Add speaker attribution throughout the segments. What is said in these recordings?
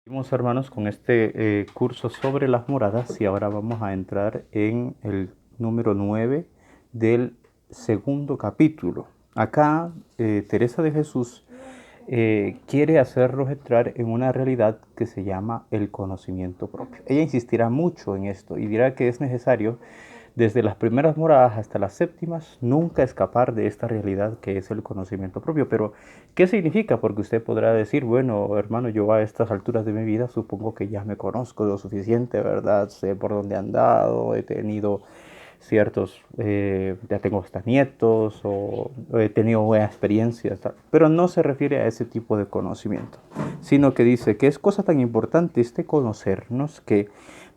Speaker 1: Seguimos, hermanos, con este curso sobre las moradas y ahora vamos a entrar en el número 9 del segundo capítulo. Acá Teresa de Jesús quiere hacernos entrar en una realidad que se llama el conocimiento propio. Ella insistirá mucho en esto y dirá que es necesario desde las primeras moradas hasta las séptimas, nunca escapar de esta realidad que es el conocimiento propio. Pero, ¿qué significa? Porque usted podrá decir, bueno, hermano, yo a estas alturas de mi vida supongo que ya me conozco lo suficiente, ¿verdad? Sé por dónde he andado, he tenido ya tengo hasta nietos o he tenido buena experiencia, pero no se refiere a ese tipo de conocimiento, sino que dice que es cosa tan importante este conocernos que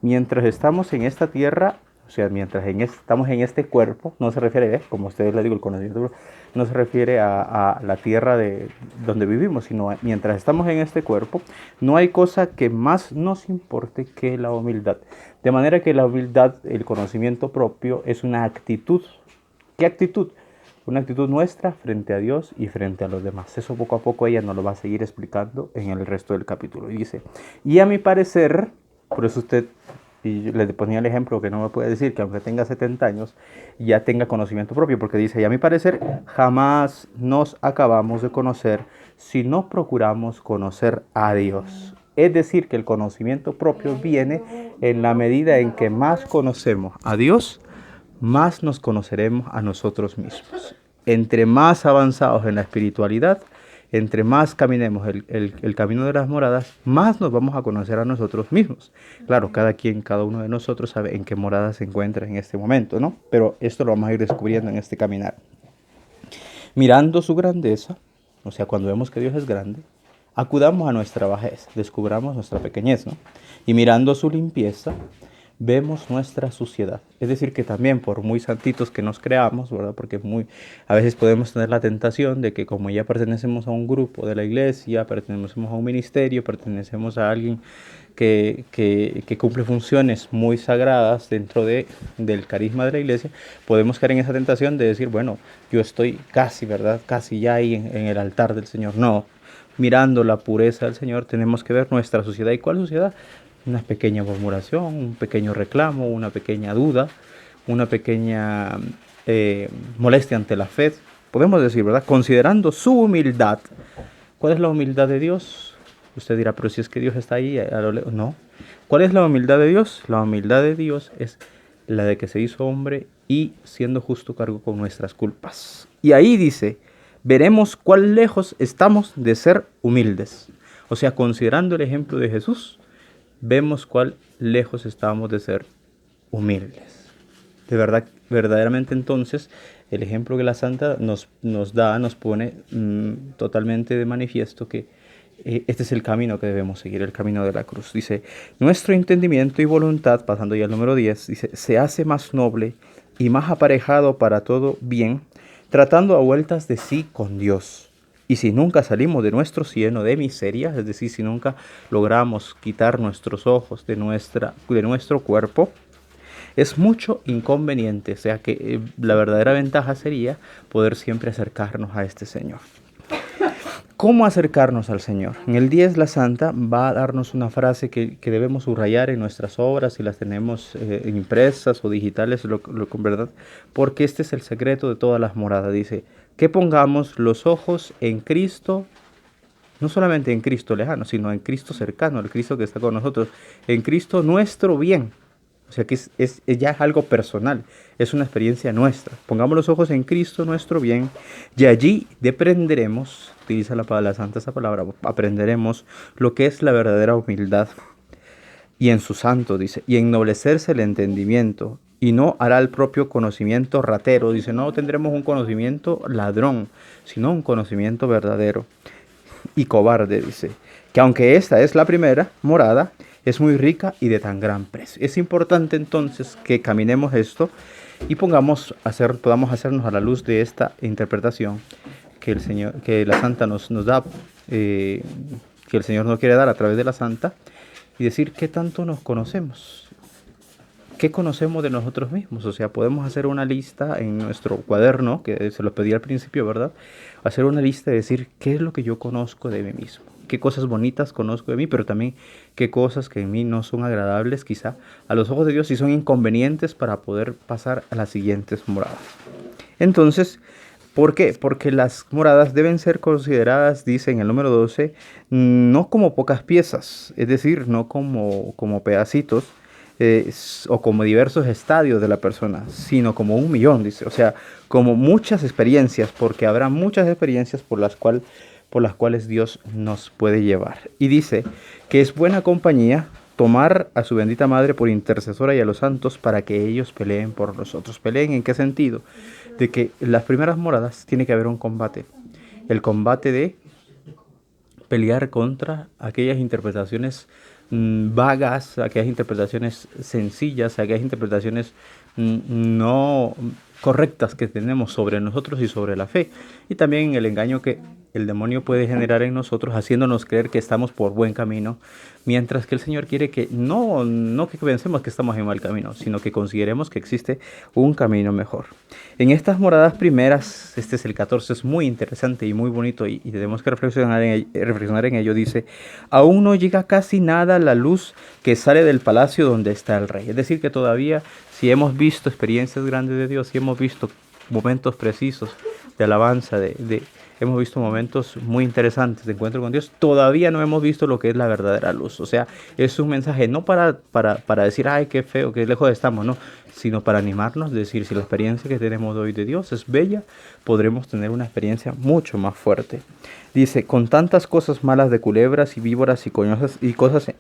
Speaker 1: mientras estamos en esta tierra, o sea, mientras estamos en este cuerpo, no se refiere, como ustedes le digo, el conocimiento no se refiere a la tierra de donde vivimos, sino mientras estamos en este cuerpo, no hay cosa que más nos importe que la humildad. De manera que la humildad, el conocimiento propio, es una actitud. ¿Qué actitud? Una actitud nuestra frente a Dios y frente a los demás. Eso poco a poco ella nos lo va a seguir explicando en el resto del capítulo. Y dice, y a mi parecer, por eso usted, y yo le ponía el ejemplo que no me puede decir que aunque tenga 70 años, ya tenga conocimiento propio, porque dice, y a mi parecer, jamás nos acabamos de conocer si no procuramos conocer a Dios. Es decir, que el conocimiento propio viene en la medida en que más conocemos a Dios, más nos conoceremos a nosotros mismos. Entre más avanzados en la espiritualidad, entre más caminemos el camino de las moradas, más nos vamos a conocer a nosotros mismos. Claro, cada uno de nosotros sabe en qué morada se encuentra en este momento, ¿no? Pero esto lo vamos a ir descubriendo en este caminar. Mirando su grandeza, o sea, cuando vemos que Dios es grande, acudamos a nuestra bajeza, descubramos nuestra pequeñez, ¿no? Y mirando su limpieza, vemos nuestra suciedad. Es decir, que también por muy santitos que nos creamos, ¿verdad? Porque a veces podemos tener la tentación de que como ya pertenecemos a un grupo de la iglesia, pertenecemos a un ministerio, pertenecemos a alguien que cumple funciones muy sagradas dentro del carisma de la iglesia, podemos caer en esa tentación de decir, bueno, yo estoy casi, ¿verdad? Casi ya ahí en el altar del Señor. No, mirando la pureza del Señor tenemos que ver nuestra suciedad. ¿Y cuál suciedad? Una pequeña murmuración, un pequeño reclamo, una pequeña duda, una pequeña molestia ante la fe. Podemos decir, ¿verdad? Considerando su humildad. ¿Cuál es la humildad de Dios? Usted dirá, pero si es que Dios está ahí a lo lejos. No. ¿Cuál es la humildad de Dios? La humildad de Dios es la de que se hizo hombre y siendo justo cargó con nuestras culpas. Y ahí dice, veremos cuán lejos estamos de ser humildes. O sea, considerando el ejemplo de Jesús, vemos cuán lejos estamos de ser humildes. De verdad, verdaderamente entonces, el ejemplo que la Santa nos pone totalmente de manifiesto que este es el camino que debemos seguir, el camino de la cruz. Dice, nuestro entendimiento y voluntad, pasando ya al número 10, dice, se hace más noble y más aparejado para todo bien, tratando a vueltas de sí con Dios. Y si nunca salimos de nuestro cieno de miseria, es decir, si nunca logramos quitar nuestros ojos de nuestro cuerpo, es mucho inconveniente. O sea que la verdadera ventaja sería poder siempre acercarnos a este Señor. ¿Cómo acercarnos al Señor? En el 10 la Santa va a darnos una frase que debemos subrayar en nuestras obras, si las tenemos impresas o digitales, con verdad, porque este es el secreto de todas las moradas. Dice, que pongamos los ojos en Cristo, no solamente en Cristo lejano, sino en Cristo cercano, el Cristo que está con nosotros, en Cristo nuestro bien. O sea que ya es algo personal, es una experiencia nuestra. Pongamos los ojos en Cristo nuestro bien y allí aprenderemos, utiliza la Santa esa palabra, aprenderemos lo que es la verdadera humildad. Y en su santo, dice, y ennoblecerse el entendimiento, y no hará el propio conocimiento ratero. Dice, no tendremos un conocimiento ladrón, sino un conocimiento verdadero. Y cobarde, dice, que aunque esta es la primera morada, es muy rica y de tan gran precio. Es importante entonces que caminemos esto y podamos hacernos a la luz de esta interpretación que la Santa nos da, que el Señor nos quiere dar a través de la Santa, y decir qué tanto nos conocemos. ¿qué conocemos de nosotros mismos? O sea, podemos hacer una lista en nuestro cuaderno, que se lo pedí al principio, ¿verdad? Hacer una lista y decir qué es lo que yo conozco de mí mismo, qué cosas bonitas conozco de mí, pero también qué cosas que en mí no son agradables, quizá a los ojos de Dios, y son inconvenientes para poder pasar a las siguientes moradas. Entonces, ¿por qué? Porque las moradas deben ser consideradas, dice en el número 12, no como pocas piezas, es decir, no como pedacitos, o como diversos estadios de la persona, sino como 1.000.000, dice. O sea, como muchas experiencias, porque habrá muchas experiencias por las cuales Dios nos puede llevar. Y dice que es buena compañía tomar a su bendita madre por intercesora y a los santos para que ellos peleen por nosotros. ¿Peleen en qué sentido? De que en las primeras moradas tiene que haber un combate. El combate de pelear contra aquellas interpretaciones vagas, aquellas interpretaciones sencillas, aquellas interpretaciones no correctas que tenemos sobre nosotros y sobre la fe. Y también el engaño que el demonio puede generar en nosotros, haciéndonos creer que estamos por buen camino, mientras que el Señor quiere que no que pensemos que estamos en mal camino, sino que consideremos que existe un camino mejor. En estas moradas primeras, este es el 14, es muy interesante y muy bonito, y tenemos que reflexionar en ello. Dice, aún no llega casi nada la luz que sale del palacio donde está el rey. Es decir, que todavía, si hemos visto experiencias grandes de Dios, si hemos visto momentos precisos de alabanza, hemos visto momentos muy interesantes de encuentro con Dios, todavía no hemos visto lo que es la verdadera luz. O sea, es un mensaje no para decir, ay, qué feo, qué lejos estamos, no, sino para animarnos, decir, si la experiencia que tenemos hoy de Dios es bella, podremos tener una experiencia mucho más fuerte. Dice, con tantas cosas malas de culebras y víboras y coñosas y cosas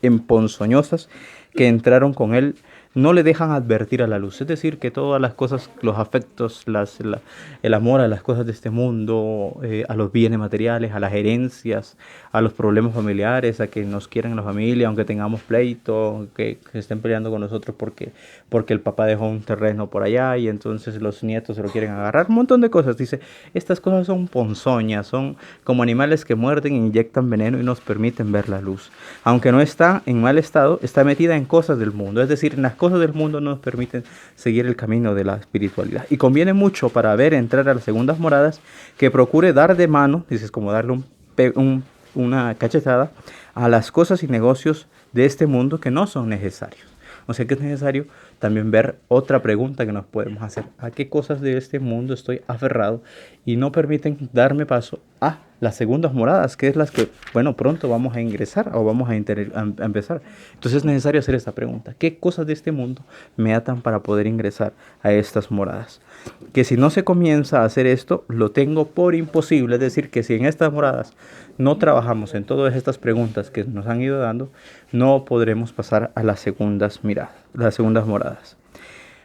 Speaker 1: emponzoñosas que entraron con él, no le dejan advertir a la luz. Es decir, que todas las cosas, los afectos, el amor a las cosas de este mundo, a los bienes materiales, a las herencias, a los problemas familiares, a que nos quieran la familia, aunque tengamos pleito, que estén peleando con nosotros porque el papá dejó un terreno por allá y entonces los nietos se lo quieren agarrar. Un montón de cosas. Dice, estas cosas son ponzoñas, son como animales que muerden e inyectan veneno y nos permiten ver la luz. Aunque no está en mal estado, está metida en cosas del mundo. Es decir, en las cosas del mundo no nos permiten seguir el camino de la espiritualidad. Y conviene mucho para ver entrar a las segundas moradas que procure dar de mano, dices, como darle una cachetada a las cosas y negocios de este mundo que no son necesarios. O sea que es necesario también ver otra pregunta que nos podemos hacer. ¿A qué cosas de este mundo estoy aferrado y no permiten darme paso a las segundas moradas, que es las que, bueno, pronto vamos a ingresar o vamos a empezar? Entonces es necesario hacer esta pregunta. ¿Qué cosas de este mundo me atan para poder ingresar a estas moradas? Que si no se comienza a hacer esto, lo tengo por imposible. Es decir, que si en estas moradas no trabajamos en todas estas preguntas que nos han ido dando, no podremos pasar a las segundas moradas.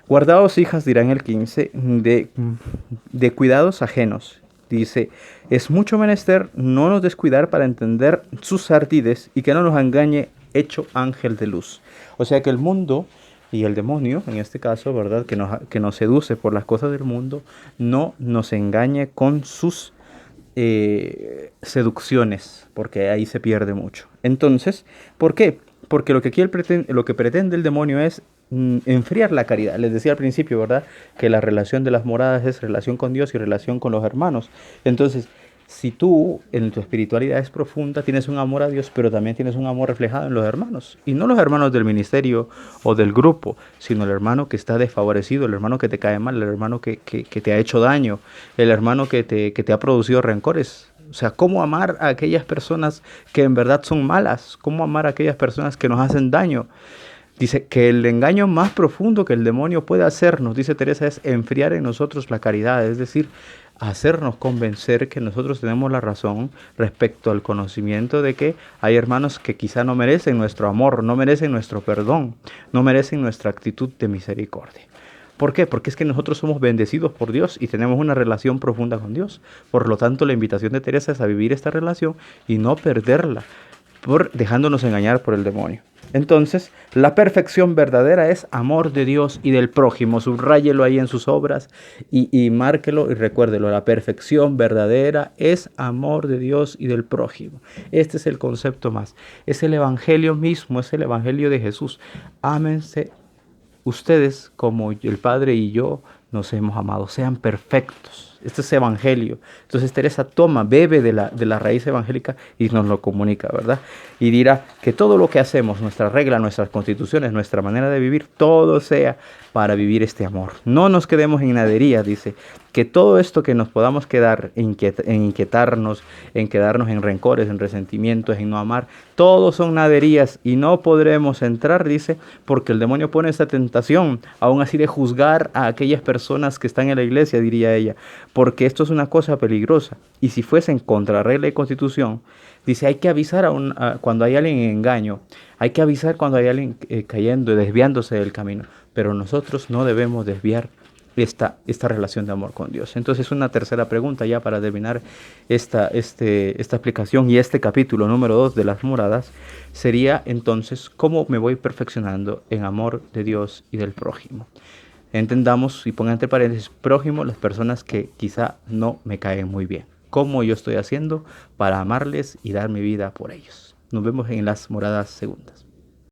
Speaker 1: Guardaos, hijas, dirá en el 15, de cuidados ajenos. Dice, es mucho menester no nos descuidar para entender sus ardides y que no nos engañe hecho ángel de luz. O sea que el mundo y el demonio, en este caso, ¿verdad?, que nos seduce por las cosas del mundo, no nos engañe con sus seducciones, porque ahí se pierde mucho. Entonces, ¿por qué? Porque lo que pretende el demonio es enfriar la caridad. Les decía al principio, ¿verdad?, que la relación de las moradas es relación con Dios y relación con los hermanos. Entonces, si tú en tu espiritualidad es profunda, tienes un amor a Dios, pero también tienes un amor reflejado en los hermanos. Y no los hermanos del ministerio o del grupo, sino el hermano que está desfavorecido, el hermano que te cae mal, el hermano que te ha hecho daño, el hermano que te ha producido rencores. O sea, ¿cómo amar a aquellas personas que en verdad son malas? ¿Cómo amar a aquellas personas que nos hacen daño? Dice que el engaño más profundo que el demonio puede hacernos, dice Teresa, es enfriar en nosotros la caridad, es decir, hacernos convencer que nosotros tenemos la razón respecto al conocimiento de que hay hermanos que quizá no merecen nuestro amor, no merecen nuestro perdón, no merecen nuestra actitud de misericordia. ¿Por qué? Porque es que nosotros somos bendecidos por Dios y tenemos una relación profunda con Dios. Por lo tanto, la invitación de Teresa es a vivir esta relación y no perderla por dejándonos engañar por el demonio. Entonces, la perfección verdadera es amor de Dios y del prójimo. Subráyelo ahí en sus obras y márquelo y recuérdelo. La perfección verdadera es amor de Dios y del prójimo. Este es el concepto más. Es el evangelio mismo, es el evangelio de Jesús. Ámense ustedes como el Padre y yo nos hemos amado, sean perfectos. Este es evangelio. Entonces Teresa toma, bebe de la raíz evangélica y nos lo comunica, ¿verdad? Y dirá que todo lo que hacemos, nuestra regla, nuestras constituciones, nuestra manera de vivir, todo sea para vivir este amor. No nos quedemos en nadería, dice, que todo esto que nos podamos quedar en inquietarnos, en quedarnos en rencores, en resentimientos, en no amar, todos son naderías y no podremos entrar, dice, porque el demonio pone esta tentación, aún así de juzgar a aquellas personas que están en la iglesia, diría ella, porque esto es una cosa peligrosa. Y si fuesen contra regla y constitución, dice, hay que avisar cuando hay alguien en engaño, hay que avisar cuando hay alguien cayendo y desviándose del camino, pero nosotros no debemos desviar esta relación de amor con Dios. Entonces una tercera pregunta ya para terminar esta explicación y este capítulo número 2 de las moradas sería entonces cómo me voy perfeccionando en amor de Dios y del prójimo. Entendamos y pongan entre paréntesis prójimo las personas que quizá no me caen muy bien. ¿Cómo yo estoy haciendo para amarles y dar mi vida por ellos? Nos vemos en las moradas segundas.